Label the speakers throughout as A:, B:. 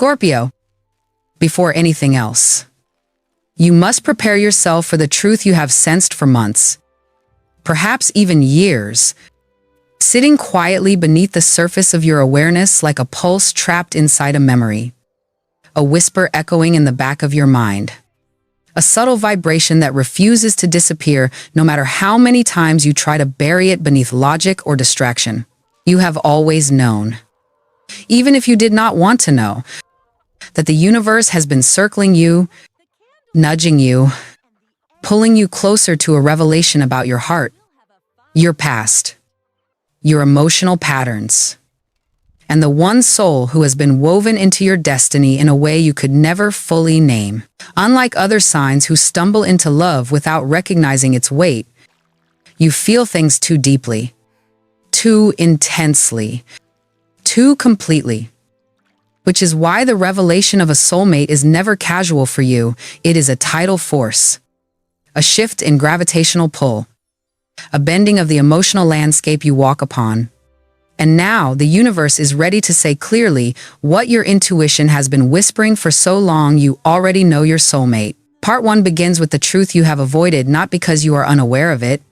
A: Scorpio, before anything else, you must prepare yourself for the truth you have sensed for months, perhaps even years, sitting quietly beneath the surface of your awareness like a pulse trapped inside a memory, a whisper echoing in the back of your mind, a subtle vibration that refuses to disappear no matter how many times you try to bury it beneath logic or distraction. You have always known, even if you did not want to know, that the universe has been circling you, nudging you, pulling you closer to a revelation about your heart, your past, your emotional patterns, and the one soul who has been woven into your destiny in a way you could never fully name. Unlike other signs who stumble into love without recognizing its weight, you feel things too deeply, too intensely, too completely. Which is why the revelation of a soulmate is never casual for you. It is a tidal force, a shift in gravitational pull, a bending of the emotional landscape you walk upon. And now the universe is ready to say clearly what your intuition has been whispering for so long. You already know your soulmate. Part 1 begins with the truth you have avoided, not because you are unaware of it,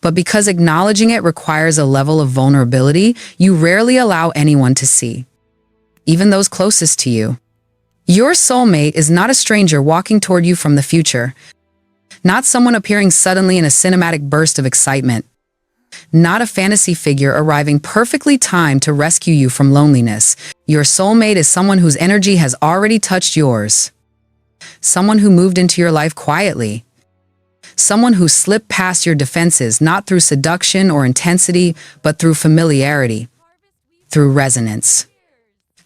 A: but because acknowledging it requires a level of vulnerability you rarely allow anyone to see, even those closest to you. Your soulmate is not a stranger walking toward you from the future, not someone appearing suddenly in a cinematic burst of excitement, not a fantasy figure arriving perfectly timed to rescue you from loneliness. Your soulmate is someone whose energy has already touched yours, someone who moved into your life quietly, someone who slipped past your defenses not through seduction or intensity, but through familiarity, through resonance,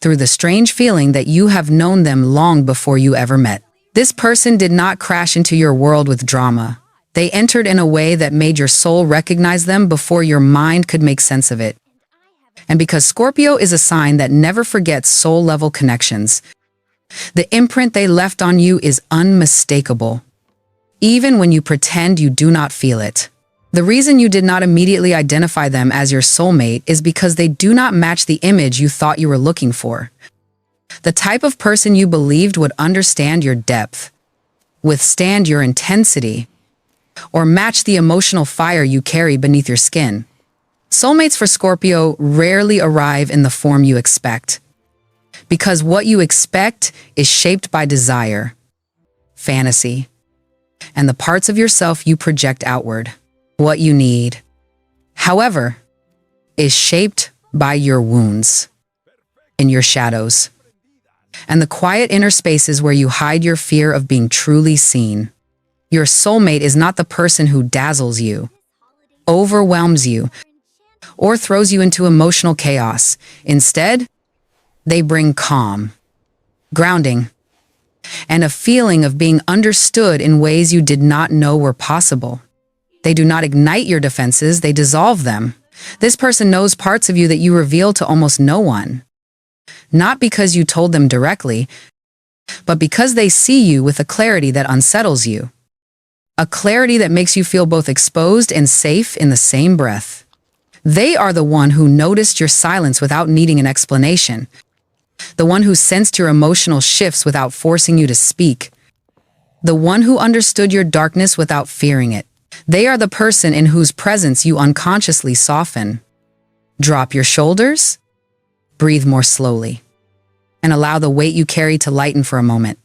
A: through the strange feeling that you have known them long before you ever met. This person did not crash into your world with drama. They entered in a way that made your soul recognize them before your mind could make sense of it. And because Scorpio is a sign that never forgets soul-level connections, the imprint they left on you is unmistakable, even when you pretend you do not feel it. The reason you did not immediately identify them as your soulmate is because they do not match the image you thought you were looking for. The type of person you believed would understand your depth, withstand your intensity, or match the emotional fire you carry beneath your skin. Soulmates for Scorpio rarely arrive in the form you expect, because what you expect is shaped by desire, fantasy, and the parts of yourself you project outward. What you need, however, is shaped by your wounds, in your shadows, and the quiet inner spaces where you hide your fear of being truly seen. Your soulmate is not the person who dazzles you, overwhelms you, or throws you into emotional chaos. Instead, they bring calm, grounding, and a feeling of being understood in ways you did not know were possible. They do not ignite your defenses, they dissolve them. This person knows parts of you that you reveal to almost no one, not because you told them directly, but because they see you with a clarity that unsettles you. A clarity that makes you feel both exposed and safe in the same breath. They are the one who noticed your silence without needing an explanation, the one who sensed your emotional shifts without forcing you to speak, the one who understood your darkness without fearing it. They are the person in whose presence you unconsciously soften. Drop your shoulders, breathe more slowly, and allow the weight you carry to lighten for a moment.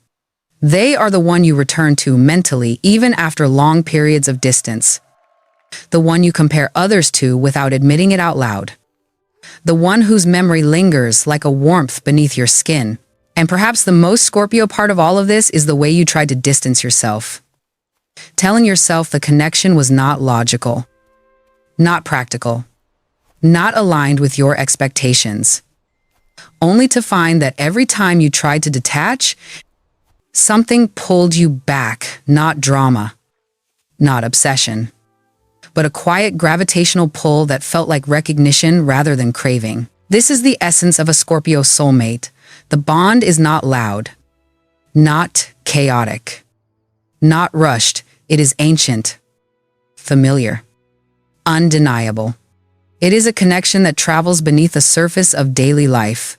A: They are the one you return to mentally even after long periods of distance, the one you compare others to without admitting it out loud, the one whose memory lingers like a warmth beneath your skin. And perhaps the most Scorpio part of all of this is the way you tried to distance yourself, telling yourself the connection was not logical, not practical, not aligned with your expectations, only to find that every time you tried to detach, something pulled you back. Not drama, not obsession, but a quiet gravitational pull that felt like recognition rather than craving. This is the essence of a Scorpio soulmate. The bond is not loud, not chaotic, not rushed. It is ancient, familiar, undeniable. It is a connection that travels beneath the surface of daily life,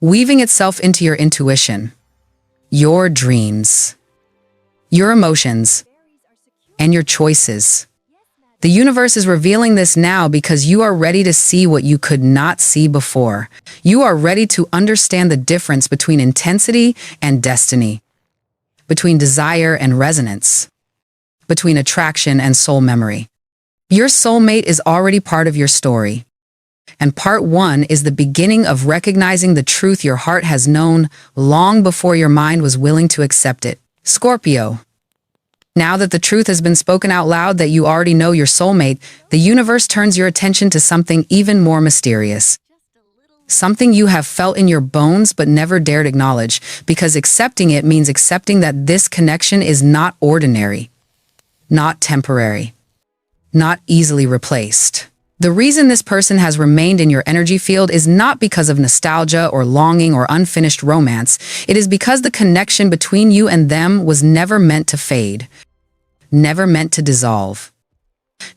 A: weaving itself into your intuition, your dreams, your emotions, and your choices. The universe is revealing this now because you are ready to see what you could not see before. You are ready to understand the difference between intensity and destiny, between desire and resonance, between attraction and soul memory. Your soulmate is already part of your story. And part 1 is the beginning of recognizing the truth your heart has known long before your mind was willing to accept it. Scorpio. Now that the truth has been spoken out loud that you already know your soulmate, the universe turns your attention to something even more mysterious. Something you have felt in your bones but never dared acknowledge, because accepting it means accepting that this connection is not ordinary, not temporary, not easily replaced. The reason this person has remained in your energy field is not because of nostalgia or longing or unfinished romance. It is because the connection between you and them was never meant to fade, never meant to dissolve,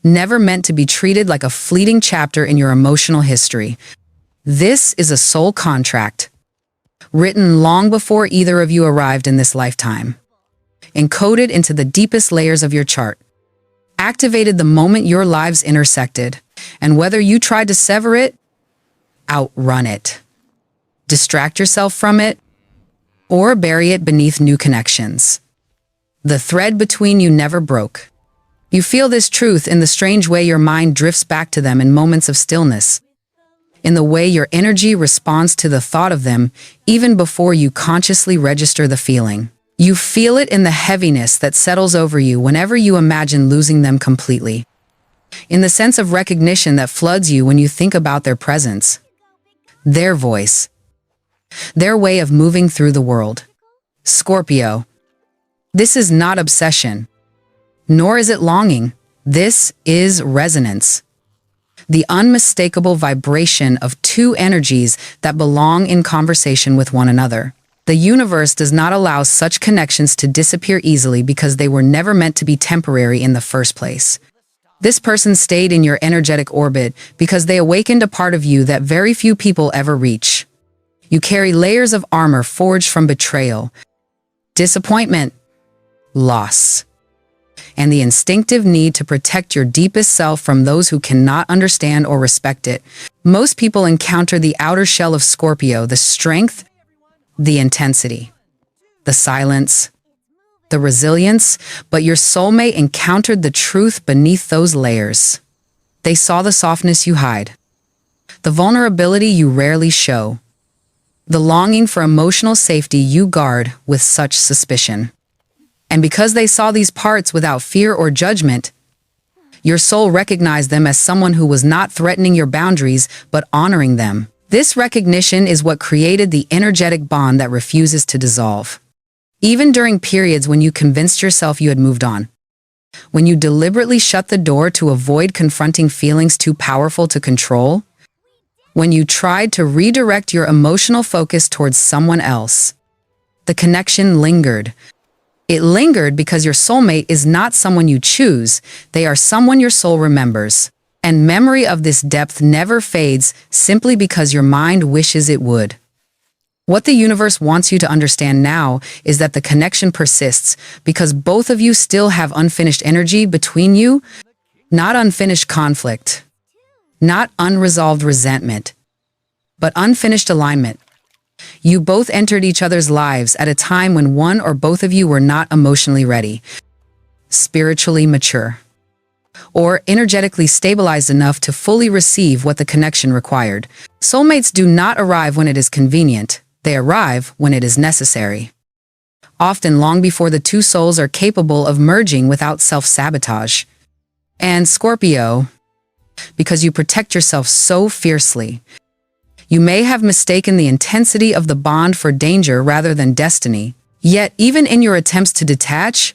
A: never meant to be treated like a fleeting chapter in your emotional history. This is a soul contract, written long before either of you arrived in this lifetime, encoded into the deepest layers of your chart, activated the moment your lives intersected. And whether you tried to sever it, outrun it, distract yourself from it, or bury it beneath new connections, the thread between you never broke. You feel this truth in the strange way your mind drifts back to them in moments of stillness, in the way your energy responds to the thought of them even before you consciously register the feeling. You feel it in the heaviness that settles over you whenever you imagine losing them completely, in the sense of recognition that floods you when you think about their presence, their voice, their way of moving through the world. Scorpio. This is not obsession, nor is it longing. This is resonance, the unmistakable vibration of two energies that belong in conversation with one another. The universe does not allow such connections to disappear easily because they were never meant to be temporary in the first place. This person stayed in your energetic orbit because they awakened a part of you that very few people ever reach. You carry layers of armor forged from betrayal, disappointment, loss, and the instinctive need to protect your deepest self from those who cannot understand or respect it. Most people encounter the outer shell of Scorpio, the strength, the intensity, the silence, the resilience, but your soulmate encountered the truth beneath those layers. They saw the softness you hide, the vulnerability you rarely show, the longing for emotional safety you guard with such suspicion. And because they saw these parts without fear or judgment, your soul recognized them as someone who was not threatening your boundaries, but honoring them. This recognition is what created the energetic bond that refuses to dissolve. Even during periods when you convinced yourself you had moved on, when you deliberately shut the door to avoid confronting feelings too powerful to control, when you tried to redirect your emotional focus towards someone else, the connection lingered. It lingered because your soulmate is not someone you choose, they are someone your soul remembers. And memory of this depth never fades simply because your mind wishes it would. What the universe wants you to understand now is that the connection persists because both of you still have unfinished energy between you, not unfinished conflict, not unresolved resentment, but unfinished alignment. You both entered each other's lives at a time when one or both of you were not emotionally ready, spiritually mature, or energetically stabilized enough to fully receive what the connection required. Soulmates do not arrive when it is convenient. They arrive when it is necessary, often long before the two souls are capable of merging without self-sabotage. And Scorpio, because you protect yourself so fiercely, you may have mistaken the intensity of the bond for danger rather than destiny. Yet, even in your attempts to detach,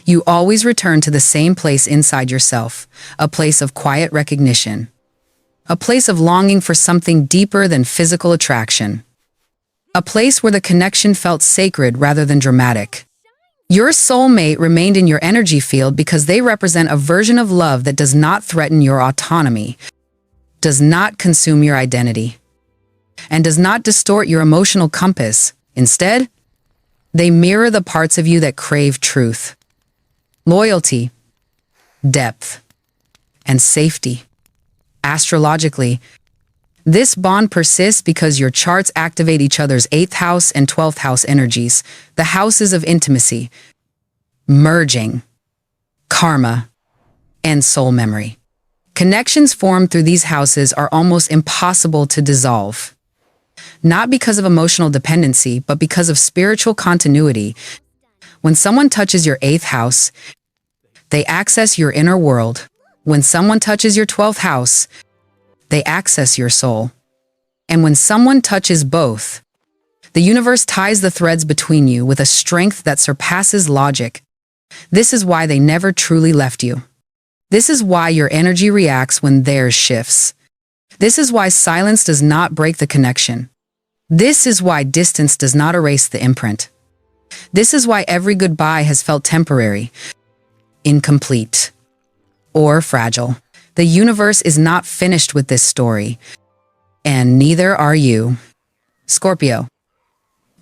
A: you always return to the same place inside yourself, a place of quiet recognition, a place of longing for something deeper than physical attraction, a place where the connection felt sacred rather than dramatic. Your soulmate remained in your energy field because they represent a version of love that does not threaten your autonomy, does not consume your identity, and does not distort your emotional compass. Instead, they mirror the parts of you that crave truth, loyalty, depth, and safety. Astrologically, this bond persists because your charts activate each other's 8th house and 12th house energies, the houses of intimacy, merging, karma, and soul memory. Connections formed through these houses are almost impossible to dissolve. Not because of emotional dependency, but because of spiritual continuity. When someone touches your 8th house, they access your inner world. When someone touches your 12th house, they access your soul. And when someone touches both, the universe ties the threads between you with a strength that surpasses logic. This is why they never truly left you. This is why your energy reacts when theirs shifts. This is why silence does not break the connection. This is why distance does not erase the imprint. This is why every goodbye has felt temporary, incomplete, or fragile. The universe is not finished with this story, and neither are you. Scorpio.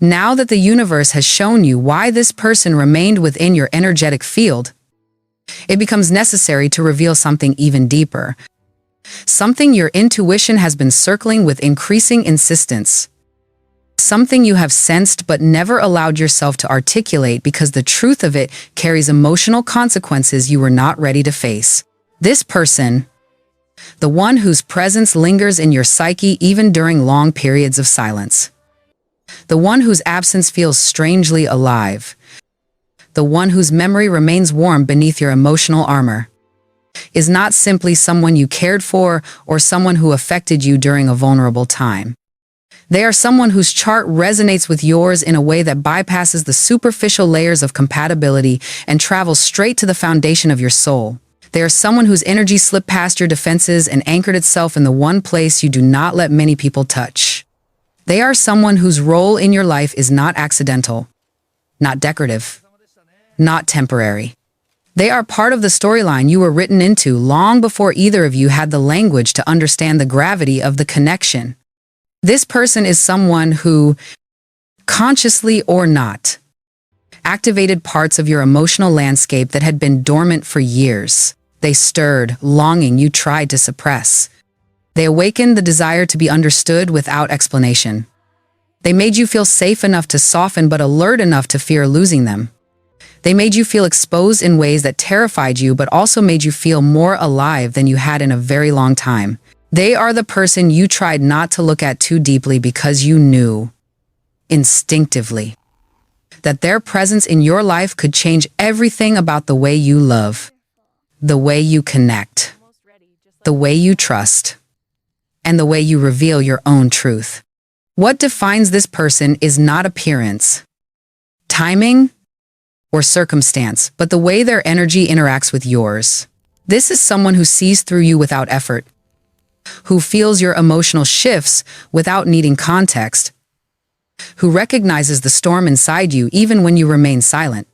A: Now that the universe has shown you why this person remained within your energetic field, it becomes necessary to reveal something even deeper. Something your intuition has been circling with increasing insistence. Something you have sensed but never allowed yourself to articulate because the truth of it carries emotional consequences you were not ready to face. This person, the one whose presence lingers in your psyche even during long periods of silence. The one whose absence feels strangely alive. The one whose memory remains warm beneath your emotional armor, is not simply someone you cared for or someone who affected you during a vulnerable time. They are someone whose chart resonates with yours in a way that bypasses the superficial layers of compatibility and travels straight to the foundation of your soul. They are someone whose energy slipped past your defenses and anchored itself in the one place you do not let many people touch. They are someone whose role in your life is not accidental, not decorative, not temporary. They are part of the storyline you were written into long before either of you had the language to understand the gravity of the connection. This person is someone who, consciously or not, activated parts of your emotional landscape that had been dormant for years. They stirred longing you tried to suppress. They awakened the desire to be understood without explanation. They made you feel safe enough to soften but alert enough to fear losing them. They made you feel exposed in ways that terrified you but also made you feel more alive than you had in a very long time. They are the person you tried not to look at too deeply because you knew, instinctively, that their presence in your life could change everything about the way you love, the way you connect, the way you trust, and the way you reveal your own truth. What defines this person is not appearance, timing, or circumstance, but the way their energy interacts with yours. This is someone who sees through you without effort, who feels your emotional shifts without needing context, who recognizes the storm inside you even when you remain silent.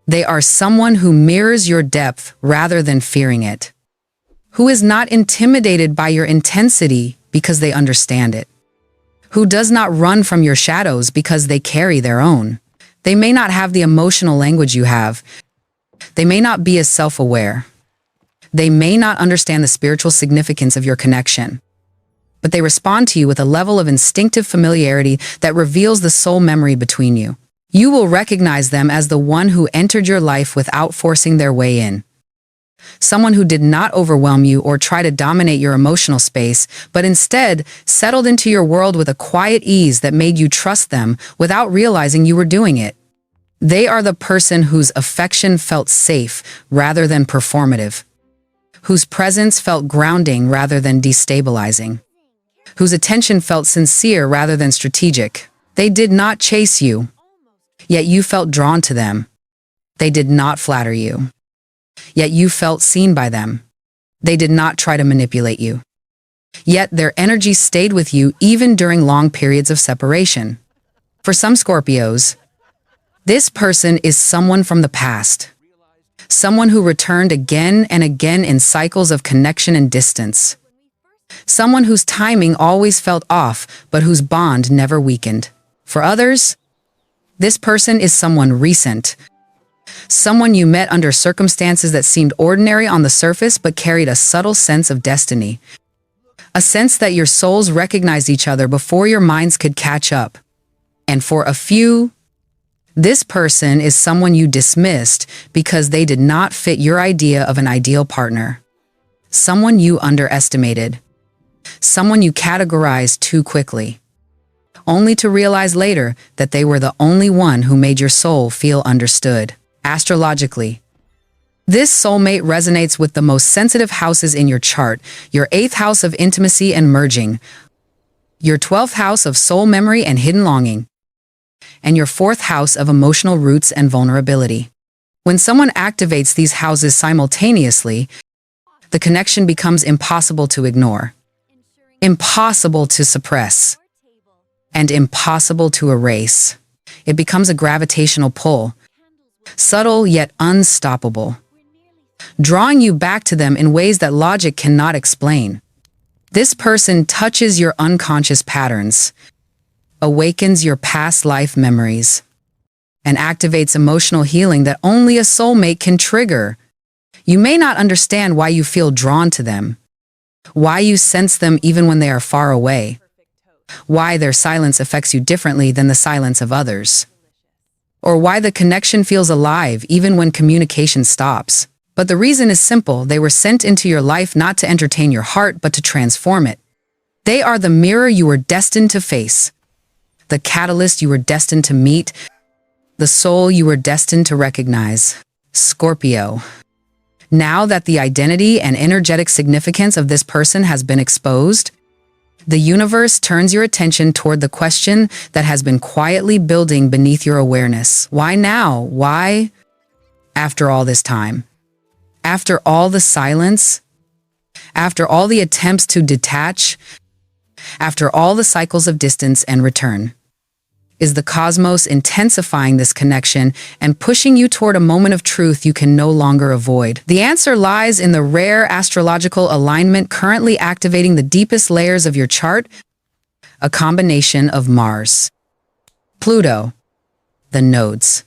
A: They are someone who mirrors your depth rather than fearing it, who is not intimidated by your intensity because they understand it, who does not run from your shadows because they carry their own. They may not have the emotional language you have. They may not be as self-aware. They may not understand the spiritual significance of your connection, but they respond to you with a level of instinctive familiarity that reveals the soul memory between you. You will recognize them as the one who entered your life without forcing their way in. Someone who did not overwhelm you or try to dominate your emotional space, but instead settled into your world with a quiet ease that made you trust them without realizing you were doing it. They are the person whose affection felt safe rather than performative, whose presence felt grounding rather than destabilizing, whose attention felt sincere rather than strategic. They did not chase you, yet you felt drawn to them. They did not flatter you, yet you felt seen by them. They did not try to manipulate you, yet their energy stayed with you even during long periods of separation. For some Scorpios, this person is someone from the past, someone who returned again and again in cycles of connection and distance. Someone whose timing always felt off, but whose bond never weakened. For others, this person is someone recent. Someone you met under circumstances that seemed ordinary on the surface but carried a subtle sense of destiny. A sense that your souls recognized each other before your minds could catch up. And for a few, this person is someone you dismissed because they did not fit your idea of an ideal partner. Someone you underestimated. Someone you categorized too quickly, only to realize later that they were the only one who made your soul feel understood. Astrologically, this soulmate resonates with the most sensitive houses in your chart, your 8th house of intimacy and merging, your 12th house of soul memory and hidden longing, and your 4th house of emotional roots and vulnerability. When someone activates these houses simultaneously, the connection becomes impossible to ignore, impossible to suppress, and impossible to erase. It becomes a gravitational pull, subtle yet unstoppable, drawing you back to them in ways that logic cannot explain. This person touches your unconscious patterns, awakens your past life memories, and activates emotional healing that only a soulmate can trigger. You may not understand why you feel drawn to them, why you sense them even when they are far away, why their silence affects you differently than the silence of others, or why the connection feels alive even when communication stops. But the reason is simple: they were sent into your life not to entertain your heart, but to transform it. They are the mirror you were destined to face, the catalyst you were destined to meet, the soul you were destined to recognize. Scorpio. Now that the identity and energetic significance of this person has been exposed, the universe turns your attention toward the question that has been quietly building beneath your awareness. Why now? Why? After all this time? After all the silence? After all the attempts to detach? After all the cycles of distance and return? Is the cosmos intensifying this connection and pushing you toward a moment of truth you can no longer avoid? The answer lies in the rare astrological alignment currently activating the deepest layers of your chart, a combination of Mars, Pluto, the nodes,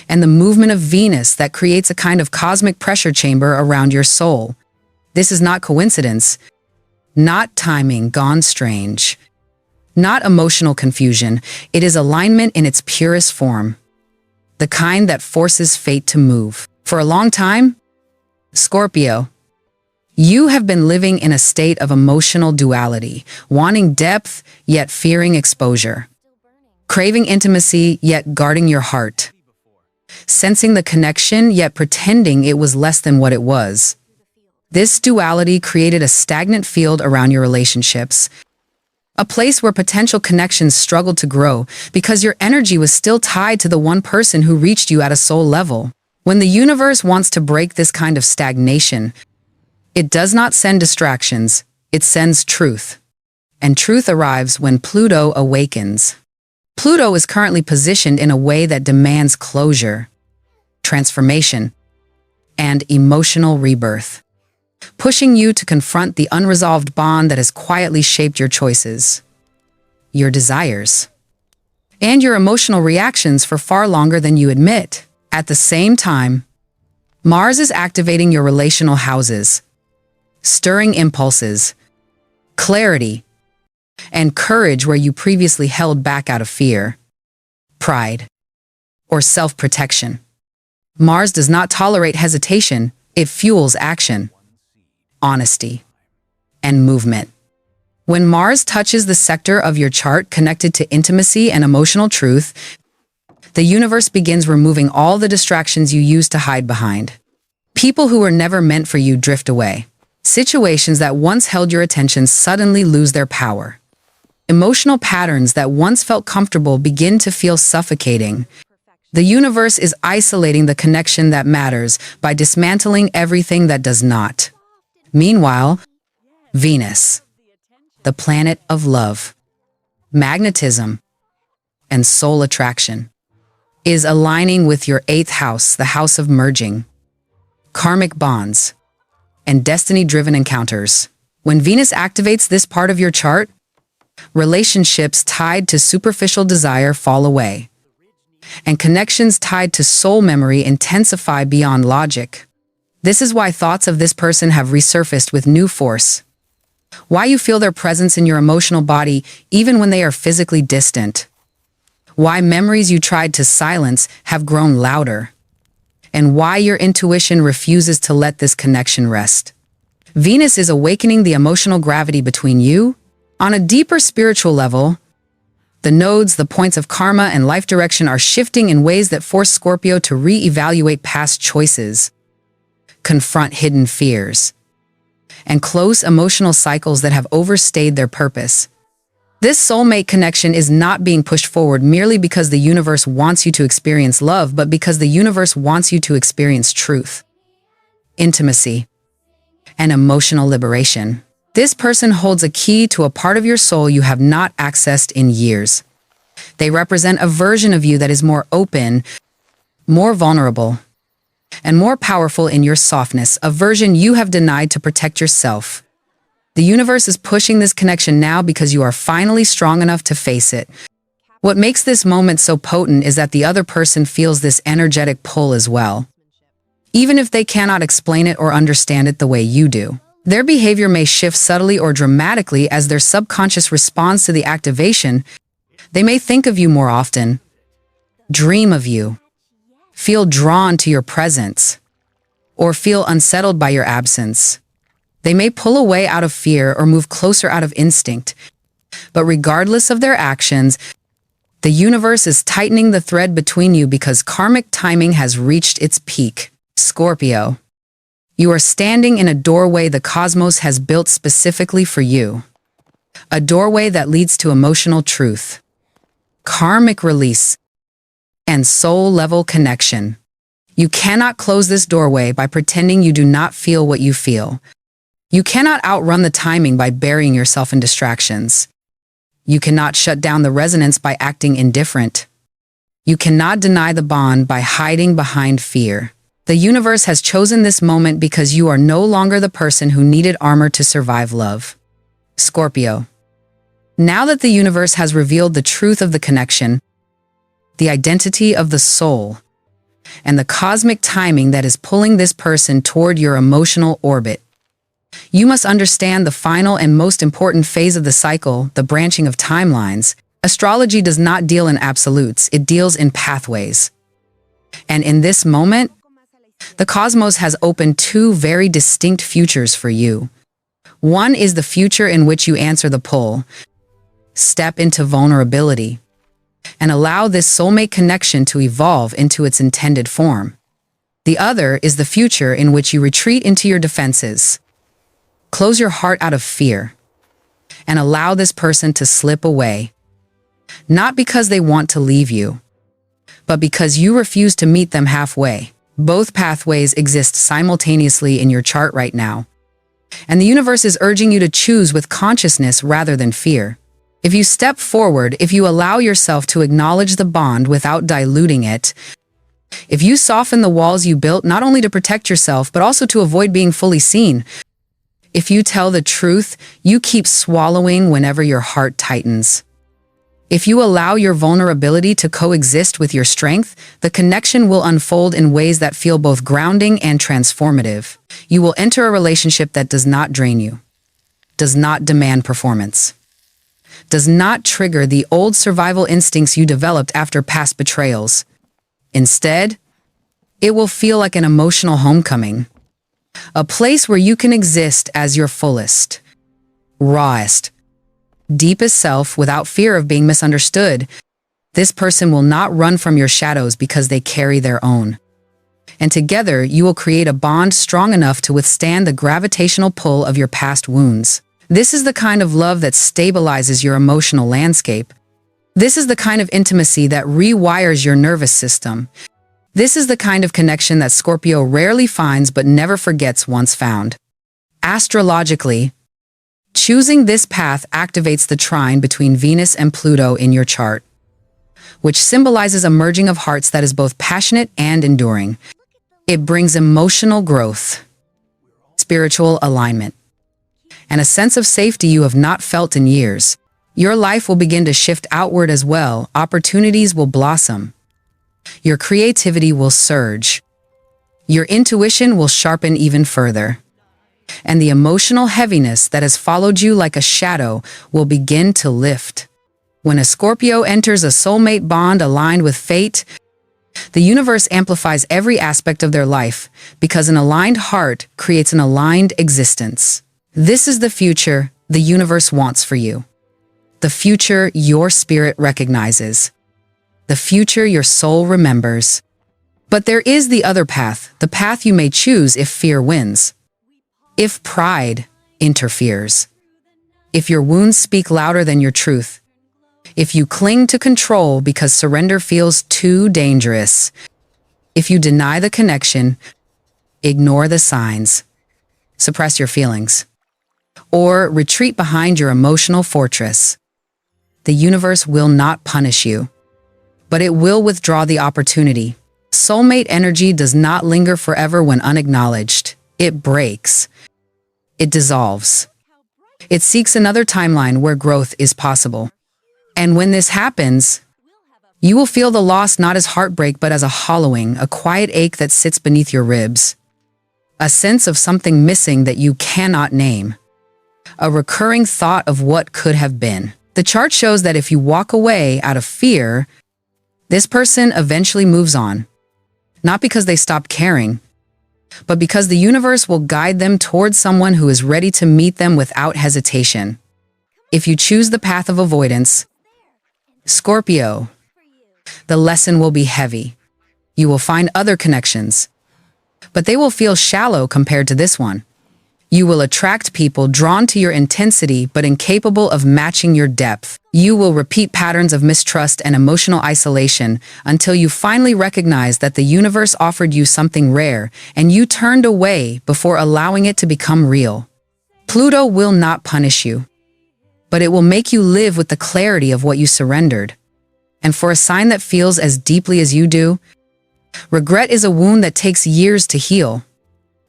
A: and the movement of Venus that creates a kind of cosmic pressure chamber around your soul. This is not coincidence, not timing gone strange, not emotional confusion. It is alignment in its purest form, the kind that forces fate to move. For a long time, Scorpio, you have been living in a state of emotional duality, wanting depth yet fearing exposure, craving intimacy yet guarding your heart, sensing the connection yet pretending it was less than what it was. This duality created a stagnant field around your relationships, a place where potential connections struggled to grow because your energy was still tied to the one person who reached you at a soul level. When the universe wants to break this kind of stagnation, it does not send distractions, it sends truth. And truth arrives when Pluto awakens. Pluto is currently positioned in a way that demands closure, transformation, and emotional rebirth, pushing you to confront the unresolved bond that has quietly shaped your choices, your desires, and your emotional reactions for far longer than you admit. At the same time, Mars is activating your relational houses, stirring impulses, clarity, and courage where you previously held back out of fear, pride, or self-protection. Mars does not tolerate hesitation, it fuels action, honesty, and movement. When Mars touches the sector of your chart connected to intimacy and emotional truth, the universe begins removing all the distractions you used to hide behind. People who were never meant for you drift away. Situations that once held your attention suddenly lose their power. Emotional patterns that once felt comfortable begin to feel suffocating. The universe is isolating the connection that matters by dismantling everything that does not. Meanwhile, Venus, the planet of love, magnetism, and soul attraction, is aligning with your 8th house, the house of merging, karmic bonds, and destiny-driven encounters. When Venus activates this part of your chart, relationships tied to superficial desire fall away, and connections tied to soul memory intensify beyond logic. This is why thoughts of this person have resurfaced with new force. Why you feel their presence in your emotional body even when they are physically distant. Why memories you tried to silence have grown louder. And why your intuition refuses to let this connection rest. Venus is awakening the emotional gravity between you. On a deeper spiritual level, the nodes, the points of karma and life direction are shifting in ways that force Scorpio to re-evaluate past choices, confront hidden fears, and close emotional cycles that have overstayed their purpose. This soulmate connection is not being pushed forward merely because the universe wants you to experience love, but because the universe wants you to experience truth, intimacy, and emotional liberation. This person holds a key to a part of your soul you have not accessed in years. They represent a version of you that is more open, more vulnerable, and more powerful in your softness, a version you have denied to protect yourself. The universe is pushing this connection now because you are finally strong enough to face it. What makes this moment so potent is that the other person feels this energetic pull as well. Even if they cannot explain it or understand it the way you do. Their behavior may shift subtly or dramatically as their subconscious responds to the activation. They may think of you more often, dream of you, feel drawn to your presence, or feel unsettled by your absence. They may pull away out of fear or move closer out of instinct. But regardless of their actions, the universe is tightening the thread between you because karmic timing has reached its peak. Scorpio, you are standing in a doorway the cosmos has built specifically for you. A doorway that leads to emotional truth, karmic release, and soul-level connection. You cannot close this doorway by pretending you do not feel what you feel. You cannot outrun the timing by burying yourself in distractions. You cannot shut down the resonance by acting indifferent. You cannot deny the bond by hiding behind fear. The universe has chosen this moment because you are no longer the person who needed armor to survive love. Scorpio, now that the universe has revealed the truth of the connection, the identity of the soul, and the cosmic timing that is pulling this person toward your emotional orbit, you must understand the final and most important phase of the cycle, the branching of timelines. Astrology does not deal in absolutes, it deals in pathways. And in this moment, the cosmos has opened two very distinct futures for you. One is the future in which you answer the pull, step into vulnerability, and allow this soulmate connection to evolve into its intended form. The other is the future in which you retreat into your defenses, close your heart out of fear, and allow this person to slip away. Not because they want to leave you, but because you refuse to meet them halfway. Both pathways exist simultaneously in your chart right now. And the universe is urging you to choose with consciousness rather than fear. If you step forward, if you allow yourself to acknowledge the bond without diluting it, if you soften the walls you built not only to protect yourself but also to avoid being fully seen, if you tell the truth, you keep swallowing whenever your heart tightens. If you allow your vulnerability to coexist with your strength, the connection will unfold in ways that feel both grounding and transformative. You will enter a relationship that does not drain you, does not demand performance, does not trigger the old survival instincts you developed after past betrayals. Instead, it will feel like an emotional homecoming, a place where you can exist as your fullest, rawest, deepest self without fear of being misunderstood. This person will not run from your shadows because they carry their own. And together, you will create a bond strong enough to withstand the gravitational pull of your past wounds. This is the kind of love that stabilizes your emotional landscape. This is the kind of intimacy that rewires your nervous system. This is the kind of connection that Scorpio rarely finds but never forgets once found. Astrologically, choosing this path activates the trine between Venus and Pluto in your chart, which symbolizes a merging of hearts that is both passionate and enduring. It brings emotional growth, spiritual alignment, and a sense of safety you have not felt in years. Your life will begin to shift outward as well. Opportunities will blossom. Your creativity will surge. Your intuition will sharpen even further. And the emotional heaviness that has followed you like a shadow will begin to lift. When a Scorpio enters a soulmate bond aligned with fate, the universe amplifies every aspect of their life because an aligned heart creates an aligned existence. This is the future the universe wants for you. The future your spirit recognizes. The future your soul remembers. But there is the other path, the path you may choose if fear wins. If pride interferes. If your wounds speak louder than your truth. If you cling to control because surrender feels too dangerous. If you deny the connection, ignore the signs, suppress your feelings, or retreat behind your emotional fortress. The universe will not punish you, but it will withdraw the opportunity. Soulmate energy does not linger forever when unacknowledged. It breaks. It dissolves. It seeks another timeline where growth is possible. And when this happens, you will feel the loss not as heartbreak but as a hollowing, a quiet ache that sits beneath your ribs. A sense of something missing that you cannot name. A recurring thought of what could have been. The chart shows that if you walk away out of fear, this person eventually moves on. Not because they stopped caring, but because the universe will guide them towards someone who is ready to meet them without hesitation. If you choose the path of avoidance, Scorpio, the lesson will be heavy. You will find other connections, but they will feel shallow compared to this one. You will attract people drawn to your intensity but incapable of matching your depth. You will repeat patterns of mistrust and emotional isolation until you finally recognize that the universe offered you something rare and you turned away before allowing it to become real. Pluto will not punish you, but it will make you live with the clarity of what you surrendered. And for a sign that feels as deeply as you do, regret is a wound that takes years to heal.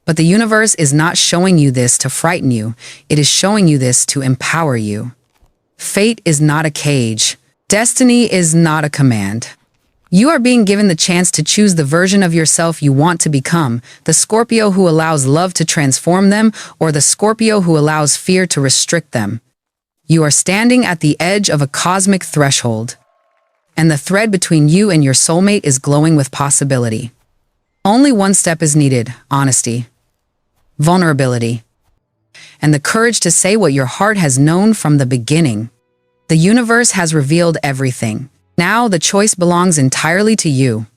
A: But the universe is not showing you this to frighten you. It is showing you this to empower you. Fate is not a cage. Destiny is not a command. You are being given the chance to choose the version of yourself you want to become, the Scorpio who allows love to transform them, or the Scorpio who allows fear to restrict them. You are standing at the edge of a cosmic threshold, and the thread between you and your soulmate is glowing with possibility. Only one step is needed: honesty, vulnerability, and the courage to say what your heart has known from the beginning. The universe has revealed everything. Now the choice belongs entirely to you.